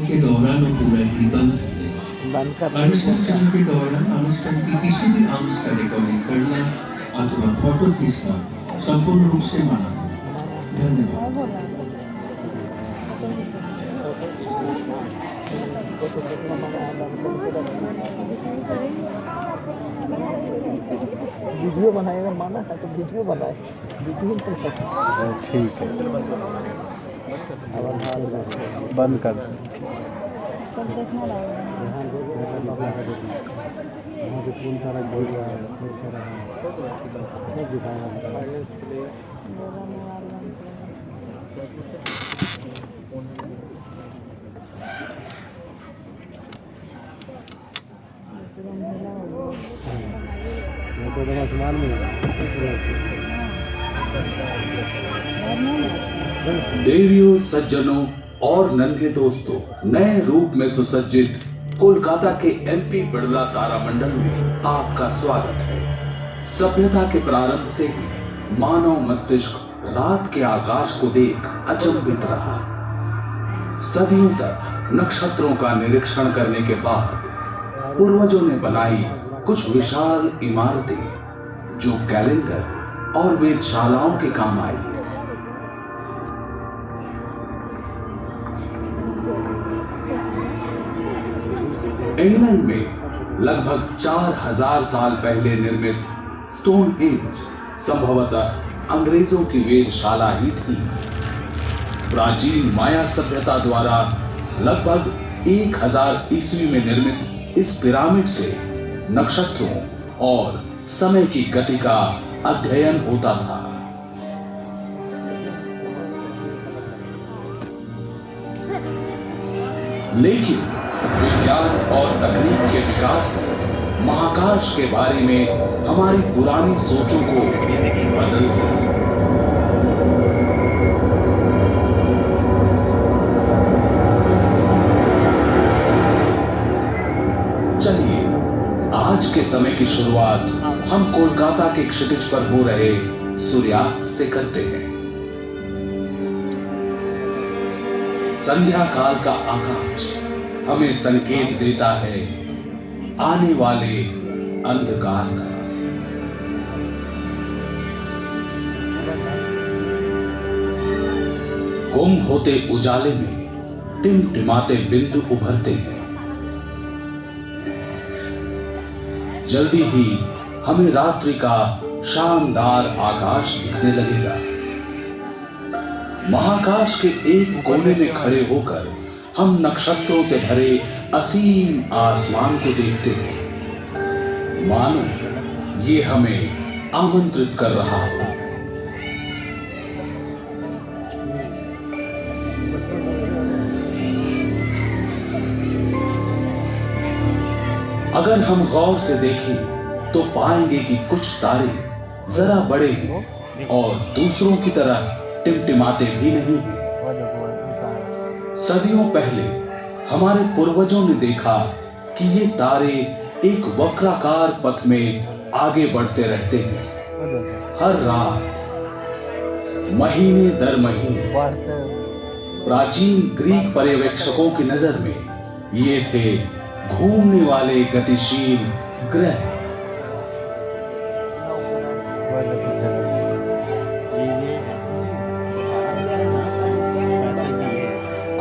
के दौरान वो पूरा ही बंद थे। अनुष्ठान चक्र के दौरान अनुष्ठान की किसी भी अंश का रिकॉर्डिंग करना अथवा फोटो खींचना संपूर्ण रूप से मना है। धन्यवाद। वीडियो बनाएगा माना है तो वीडियो बनाए, वीडियो ठीक है, अब बंद कर। देवियों, सज्जनों और नन्हे दोस्तों, नए रूप में सुसज्जित कोलकाता के एमपी बिड़ला तारामंडल में आपका स्वागत है। सभ्यता के प्रारंभ से ही मानव मस्तिष्क रात के आकाश को देख अचंभित रहा। सदियों तक नक्षत्रों का निरीक्षण करने के बाद पूर्वजों ने बनाई कुछ विशाल इमारतें जो कैलेंडर और वेधशालाओं के काम आई। इंग्लैंड में लगभग 4000 साल पहले निर्मित स्टोनहेंज संभवतः अंग्रेजों की वेधशाला ही थी। प्राचीन माया सभ्यता द्वारा लगभग 1000 ईस्वी में निर्मित इस पिरामिड से नक्षत्रों और समय की गति का अध्ययन होता था। लेकिन विज्ञान और तकनीक के विकास ने महाकाश के बारे में हमारी पुरानी सोचों को बदल दिया। चलिए आज के समय की शुरुआत हम कोलकाता के क्षितिज पर हो रहे सूर्यास्त से करते हैं। संध्या काल का आकाश हमें संकेत देता है आने वाले अंधकार का। गुम होते उजाले में टिमटिमाते बिंदु उभरते हैं। जल्दी ही हमें रात्रि का शानदार आकाश दिखने लगेगा। महाकाश के एक कोने में खड़े होकर हम नक्षत्रों से भरे असीम आसमान को देखते हैं, मानो ये हमें आमंत्रित कर रहा हो। अगर हम गौर से देखें तो पाएंगे कि कुछ तारे जरा बड़े हैं और दूसरों की तरह टिमटिमाते भी नहीं हैं। सदियों पहले हमारे पूर्वजों ने देखा कि ये तारे एक वक्राकार पथ में आगे बढ़ते रहते हैं। हर रात, महीने दर महीने। प्राचीन ग्रीक पर्यवेक्षकों की नजर में ये थे घूमने वाले गतिशील ग्रह।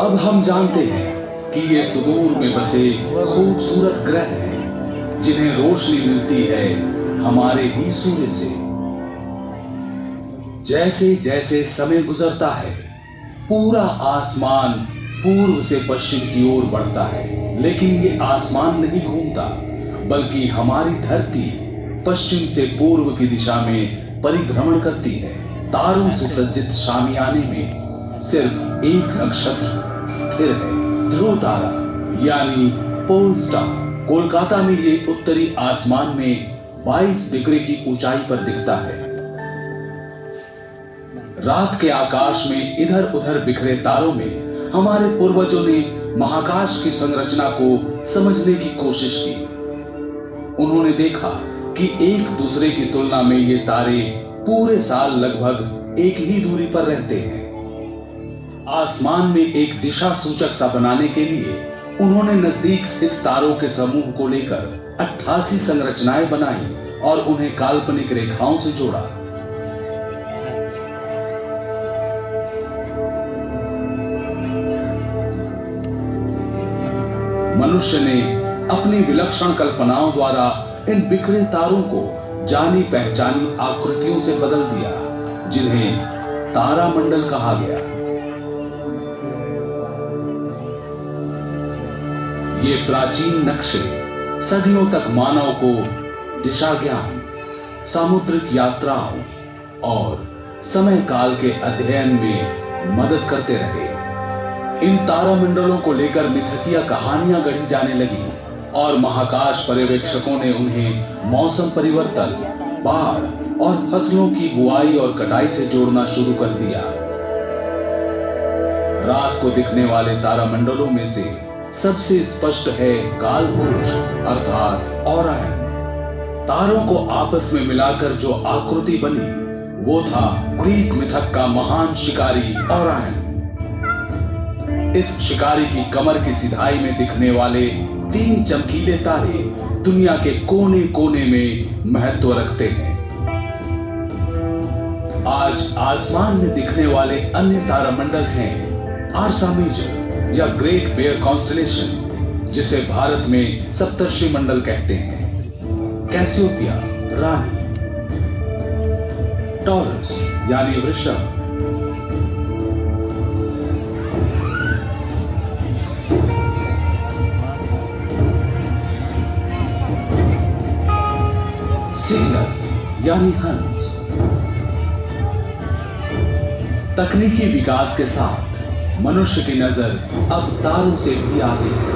अब हम जानते हैं कि ये सुदूर में बसे खूबसूरत ग्रह हैं जिन्हें रोशनी मिलती है हमारे ही सूर्य से। जैसे जैसे समय गुजरता है पूरा आसमान पूर्व से पश्चिम की ओर बढ़ता है, लेकिन ये आसमान नहीं घूमता बल्कि हमारी धरती पश्चिम से पूर्व की दिशा में परिभ्रमण करती है। तारों से सज्जित शामियाने में सिर्फ एक नक्षत्र स्थिर है, ध्रुव तारा यानी पोल स्टार। कोलकाता में ये उत्तरी आसमान में 22 डिग्री की ऊंचाई पर दिखता है। रात के आकाश में इधर उधर बिखरे तारों में हमारे पूर्वजों ने महाकाश की संरचना को समझने की कोशिश की। उन्होंने देखा कि एक दूसरे की तुलना में ये तारे पूरे साल लगभग एक ही दूरी पर रहते हैं। आसमान में एक दिशा सूचक सा बनाने के लिए उन्होंने नजदीक स्थित तारों के समूह को लेकर 88 संरचनाएं बनाई और उन्हें काल्पनिक रेखाओं से जोड़ा। मनुष्य ने अपनी विलक्षण कल्पनाओं द्वारा इन बिखरे तारों को जानी पहचानी आकृतियों से बदल दिया, जिन्हें तारामंडल कहा गया। ये प्राचीन नक्शे सदियों तक मानव को दिशा ज्ञान, सामुद्रिक यात्राओं और समय काल के अध्ययन में मदद करते रहे। इन तारामंडलों को लेकर मिथकीय कहानियां गढ़ी जाने लगी और महाकाश पर्यवेक्षकों ने उन्हें मौसम परिवर्तन, बाढ़ और फसलों की बुआई और कटाई से जोड़ना शुरू कर दिया। रात को दिखने वाले तारामंडलों में से सबसे स्पष्ट है कालपुरुष अर्थात ओरायन। तारों को आपस में मिलाकर जो आकृति बनी वो था ग्रीक मिथक का महान शिकारी ओरायन। इस शिकारी की कमर की सिधाई में दिखने वाले 3 चमकीले तारे दुनिया के कोने कोने में महत्व रखते हैं। आज आसमान में दिखने वाले अन्य तारामंडल हैं आर्सा मेजर या ग्रेट बेयर कॉन्स्टलेशन, जिसे भारत में सप्तर्षि मंडल कहते हैं, कैसियोपिया रानी, टॉरस यानी वृषभ, सिग्नस यानी हंस। तकनीकी विकास के साथ मनुष्य की नजर अब तारों से भी आगे है।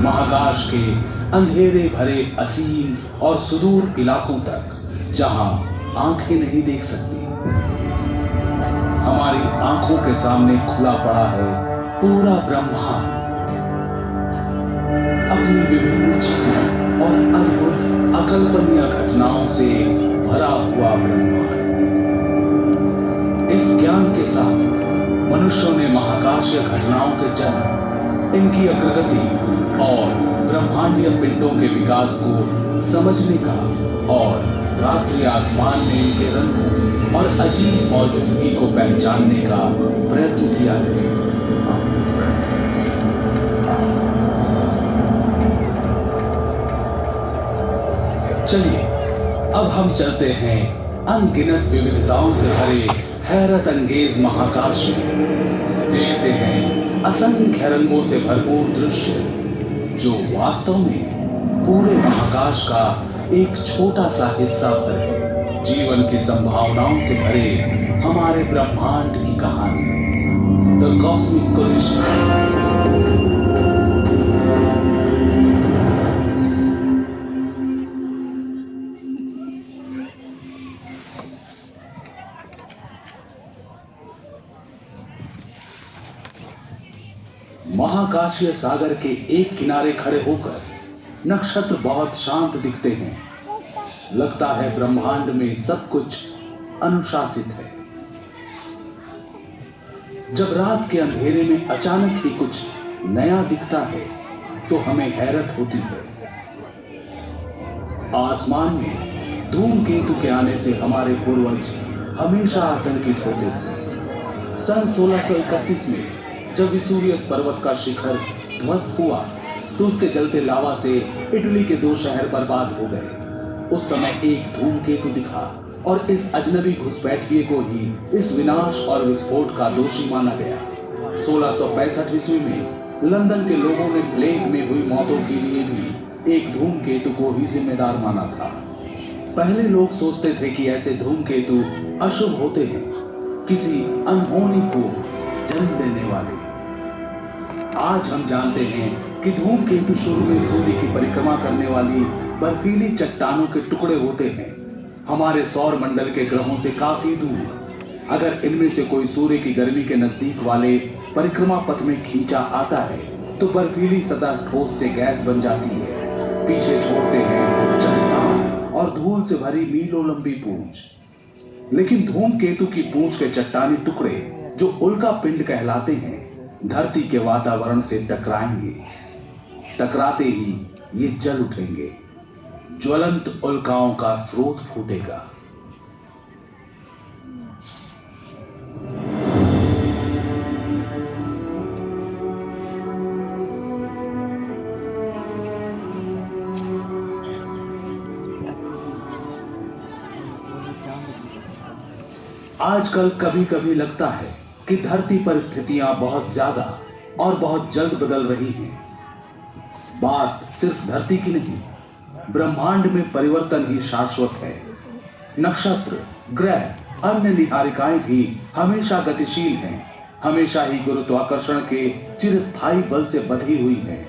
महाकाश के अंधेरे भरे असीम और सुदूर इलाकों तक, जहां आंखें नहीं देख सकती, हमारी आंखों के सामने खुला पड़ा है पूरा ब्रह्मांड। अपनी विभिन्न चीजों और अद्भुत अकल्पनीय घटनाओं से भरा हुआ ब्रह्मांड। इस ज्ञान के साथ मनुष्यों ने महाकाशीय घटनाओं के जन्म, इनकी अग्रगति और ब्रह्मांडीय पिंडों के विकास को समझने का और रात्रि आसमान में इनके रंगों और अजीब मौजूदगी को पहचानने का प्रयत्न किया है। चलिए अब हम चलते हैं अनगिनत विविधताओं से भरे हैरत अंगेज महाकाश में। देखते हैं असंख्य रंगों से भरपूर दृश्य, जो वास्तव में पूरे महाकाश का एक छोटा सा हिस्सा भर है। जीवन की संभावनाओं से भरे हमारे ब्रह्मांड की कहानी, द कॉस्मिक कोलिशन। महाकाशीय सागर के एक किनारे खड़े होकर नक्षत्र बहुत शांत दिखते हैं। लगता है ब्रह्मांड में सब कुछ अनुशासित है। जब रात के अंधेरे में अचानक ही कुछ नया दिखता है तो हमें हैरत होती है। आसमान में धूमकेतु के आने से हमारे पूर्वज हमेशा आतंकित होते थे। सन 1631 में जब विसूरियस पर्वत का शिखर ध्वस्त हुआ तो उसके जलते लावा से इटली के 2 शहर बर्बाद हो गए। उस समय एक धूमकेतु दिखा और इस अजनबी घुसपैठिए को ही इस विनाश और विस्फोट का दोषी माना गया। 1665 ईस्वी में लंदन के लोगों ने प्लेग में हुई मौतों के लिए भी एक धूमकेतु को ही जिम्मेदार माना था। पहले लोग सोचते थे कि ऐसे धूमकेतु अशुभ होते हैं, किसी अनहोनी को जन्म देने वाले। आज हम जानते हैं कि धूमकेतु शुरू में सूर्य की परिक्रमा करने वाली बर्फीली चट्टानों के टुकड़े होते हैं, हमारे सौर मंडल के ग्रहों से काफी दूर। अगर इनमें से कोई सूर्य की गर्मी के नजदीक वाले परिक्रमा पथ में खींचा आता है तो बर्फीली सतह ठोस से गैस बन जाती है। पीछे छोड़ते हैं चट्टान और धूल से भरी मीलों लंबी पूंछ। लेकिन धूमकेतु की पूंछ के चट्टानी टुकड़े जो उल्का पिंड कहलाते हैं धरती के वातावरण से टकराएंगे। टकराते ही ये जल उठेंगे, ज्वलंत उल्काओं का स्रोत फूटेगा। आजकल कभी कभी लगता है कि धरती पर स्थितियां बहुत ज्यादा और बहुत जल्द बदल रही हैं। बात सिर्फ धरती की नहीं, ब्रह्मांड में परिवर्तन ही शाश्वत है। नक्षत्र, ग्रह, अन्य निहारिकाएं भी हमेशा गतिशील हैं, हमेशा ही गुरुत्वाकर्षण के चिरस्थायी बल से बंधी हुई हैं।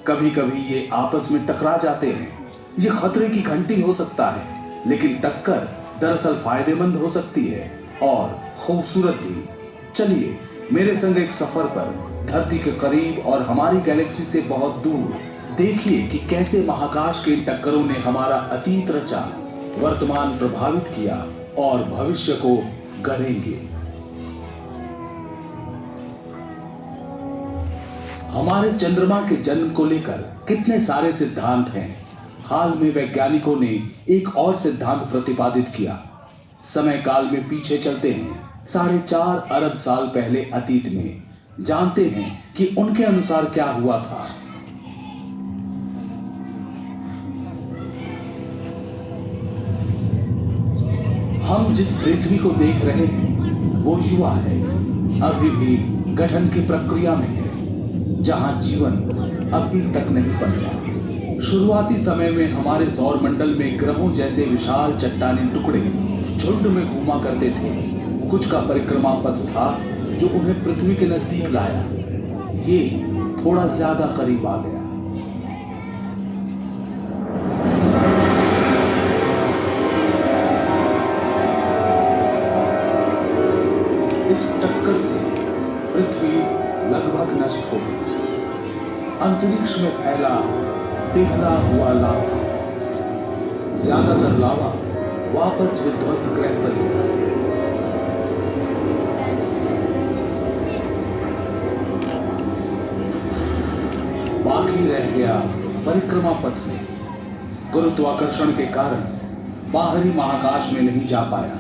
कभी कभी ये आपस में टकरा जाते हैं। ये खतरे की घंटी हो सकता है, लेकिन टक्कर दरअसल फायदेमंद हो सकती है और खूबसूरत भी। चलिए मेरे संग एक सफर पर धरती के करीब और हमारी गैलेक्सी से बहुत दूर, देखिए कि कैसे महाकाश के इन टक्करों ने हमारा अतीत रचा, वर्तमान प्रभावित किया और भविष्य को गढ़ेंगे। हमारे चंद्रमा के जन्म को लेकर कितने सारे सिद्धांत हैं। हाल में वैज्ञानिकों ने एक और सिद्धांत प्रतिपादित किया। समय काल में पीछे चलते हैं 4.5 अरब साल पहले अतीत में, जानते हैं कि उनके अनुसार क्या हुआ था। हम जिस पृथ्वी को देख रहे हैं वो युवा है, अभी भी गठन की प्रक्रिया में है, जहां जीवन अभी तक नहीं पनपा। शुरुआती समय में हमारे सौर मंडल में ग्रहों जैसे विशाल चट्टानी टुकड़े झुंड में घूमा करते थे। कुछ का परिक्रमा पथ था जो उन्हें पृथ्वी के नजदीक लाया। ये थोड़ा ज्यादा करीब आ गया। इस टक्कर से पृथ्वी लगभग नष्ट हो गई। अंतरिक्ष में फैला पिघला हुआ लावा, ज्यादातर लावा वापस विध्वस्त ग्रह पर गिरा। बाकी रह गया परिक्रमा पथ में। गुरुत्वाकर्षण के कारण बाहरी महाकाश में नहीं जा पाया।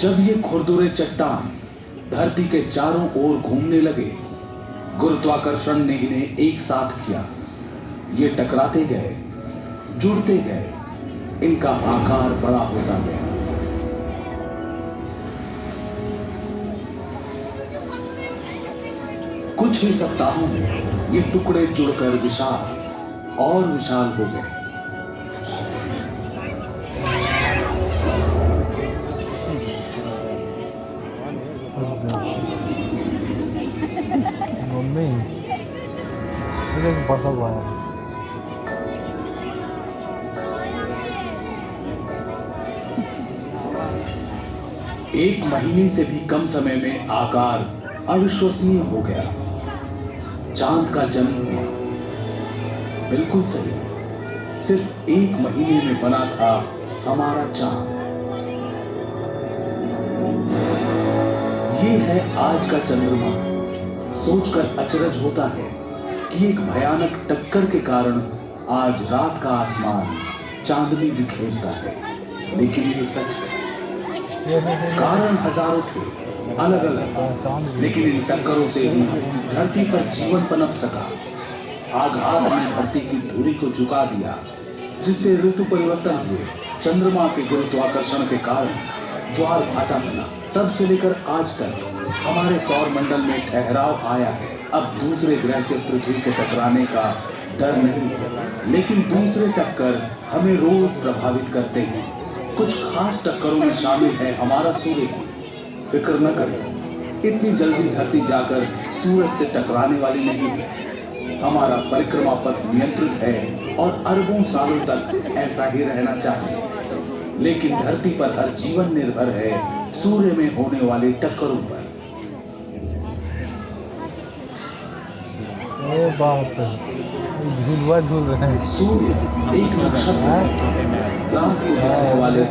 जब ये खुरदुरे चट्टान धरती के चारों ओर घूमने लगे, गुरुत्वाकर्षण ने इन्हें एक साथ किया। ये टकराते गए, जुड़ते गए, इनका आकार बड़ा होता गया। कुछ ही सप्ताहों में ये टुकड़े जुड़कर विशाल और विशाल हो गए। मम्मी मुझे पता हुआ है। एक महीने से भी कम समय में आकार अविश्वसनीय हो गया। चांद का जन्म हुआ। बिल्कुल सही, सिर्फ एक महीने में बना था हमारा चांद। ये है आज का चंद्रमा। सोचकर अचरज होता है कि एक भयानक टक्कर के कारण आज रात का आसमान चांदनी बिखेरता है, लेकिन ये सच है। कारण हजारों थे, अलग अलग, लेकिन इन टक्करों से ही धरती पर जीवन पनप सका। आघात ने धरती की धुरी को झुका दिया, जिससे ऋतु परिवर्तन हुए। चंद्रमा के गुरुत्वाकर्षण के कारण ज्वार भाटा बना। तब से लेकर आज तक हमारे सौर मंडल में ठहराव आया है। अब दूसरे ग्रह से पृथ्वी को टकराने का डर नहीं है, लेकिन दूसरे टक्कर हमें रोज प्रभावित करते हैं। कुछ खास टक्करों में शामिल है हमारा सूर्य। फिक्र न करें, इतनी जल्दी धरती जाकर सूरज से टकराने वाली नहीं है। हमारा परिक्रमा पथ नियंत्रित है और अरबों सालों तक ऐसा ही रहना चाहिए। लेकिन धरती पर हर जीवन निर्भर है सूर्य में होने वाले टक्करों पर। बाप रे, झूल रहे हैं। सूर्य एक नक्षत्र है। रात को दिखने वाले